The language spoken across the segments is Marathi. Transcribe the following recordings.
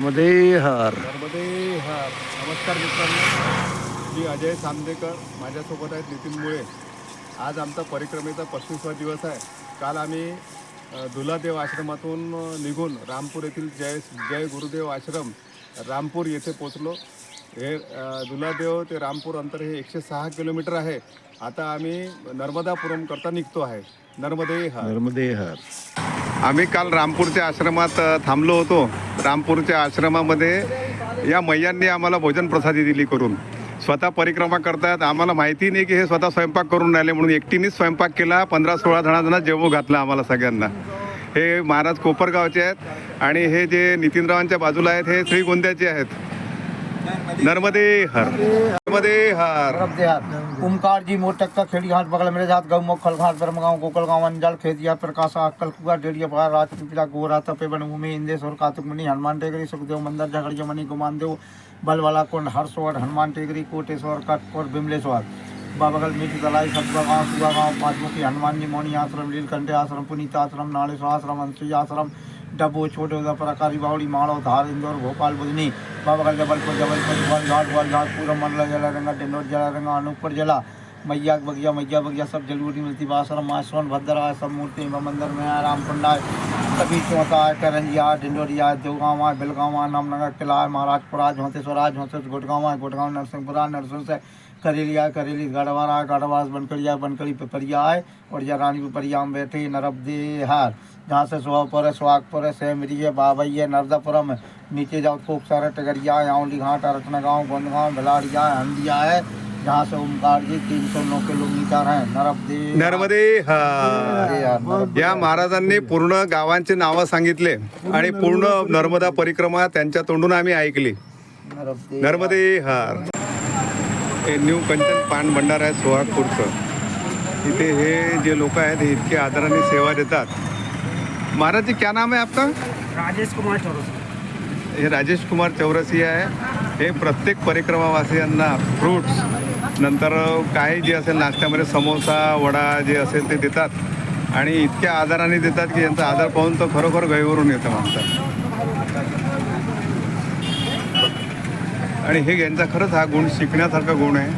नर्मदे हर. नर्मदे हर. नमस्कार मित्रांनो, मी अजय सामदेकर, माझ्यासोबत आहेत नितीन मुळे. आज आमचा परिक्रमेचा 25वा दिवस आहे. काल आम्ही दुलादेव आश्रमातून निघून रामपूर येथील जय गुरुदेव आश्रम रामपूर येथे पोचलो. हे दुलादेव ते रामपूर अंतर हे 106 किलोमीटर आहे. आता आम्ही नर्मदापुरम करता निघतो आहे. नर्मदे हर. नर्मदे हर. आम्ही काल रामपूरच्या आश्रमात थांबलो होतो. रामपूरच्या आश्रमामध्ये या मैयांनी आम्हाला भोजन प्रसादी दिली करून. स्वतः परिक्रमा करतात. आम्हाला माहिती नाही की हे स्वतः स्वयंपाक करून राहिले म्हणून एकटीनेच स्वयंपाक केला. 15-16 जणांना जेवू घातलं आम्हाला सगळ्यांना. हे महाराज कोपरगावचे आहेत आणि हे जे नितीनरावांच्या बाजूला आहेत हे श्रीगोंद्याचे आहेत. नर्मदे हर. नर्मदे हर. ओमकार जी मोटक का खेड़ी घाट बगल मेरे जात गौ मोखल घाट ब्रह्मगांव गोकल गांव अंजल खेतिया प्रकाश अक्कल कुआ डेड़िया पहाड़ राजपिता गोरा तपे बन भूमि इंदेश्वर कार्तिक मुनि हनुमान टेकरी सुखदेव मंदिर झगड़िया मणि गुमान देव बलवाला कुंड हर्षवर्ध हनुमान टेकरी कोटेश्वर कटकोर बिमलेश्वर बाबगल मीठी तलाई सतवा गाँव सुबा गाँव पांचमुखी हनुमान जी मौनी आश्रम लीलकंठे आश्रम पुनीत आश्रम नालेश्वर आश्रम अंशी आश्रम डब्बो छोटे उदयपुर बावड़ी माड़ो धार इंदौर भोपाल बुधनी बाबगल जबलपुर घाट पूरा मंडला जला रंगा डिंडोर जला रंगा अनूपपुर जला मैया बगिया सब जलूरी मिलती आश्रम आश्रम भद्रा सब मूर्ति मंदिर में राम कुंडा सभी चौथा है करंजिया डिंडोरिया देवगाँव है बिलगाँव है नामनगर किला है महाराजपुरा झोंतेश्वर गुड़गाँव है गुड़गाँव नरसिंहपुरा नरसिंह से करेली गढ़वारा गढ़वास बनकड़ी पिपरिया है और यह रानी पिपरिया में बैठे नर्मदे हर. जहाँ से सुहागपुर है सेमरी है बाबई है नर्मदापुरम है. नीचे जाओ खूब सारे टगरिया है आंवली घाट अरटना गाँव गोंदगांव भिलाड़िया है हंदिया है. जहाँ से ओमकार जी 309 किलोमीटर है. नर्मदे हर. या महाराजांनी पूर्ण गावांचे नावं सांगितले आणि पूर्ण नर्मदा परिक्रमा त्यांच्या तोंडून आम्ही ऐकली. नर्मदे हर. हे न्यू कंचन पान भंडार आहे सोहागपूरचं. इथे हे जे लोक आहेत हे इतके आदराने सेवा देतात. महाराज जी क्या नाम है आपका? राजेश कुमार चौरसिया. हे राजेश कुमार चौरसिया आहे. हे प्रत्येक परिक्रमावासियांना फ्रूट्स नंतर काही जे असेल नाश्त्यामध्ये समोसा वडा जे असेल ते देतात आणि इतक्या आदराने देतात की यांचा आदर पाहून तर खरोखर गैवरून येतं माणसाला. आणि हे यांचा खरंच हा गुण शिकण्यासारखा गुण आहे.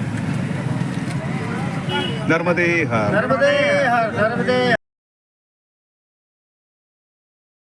नर्मदे हर. नर्मदे हर.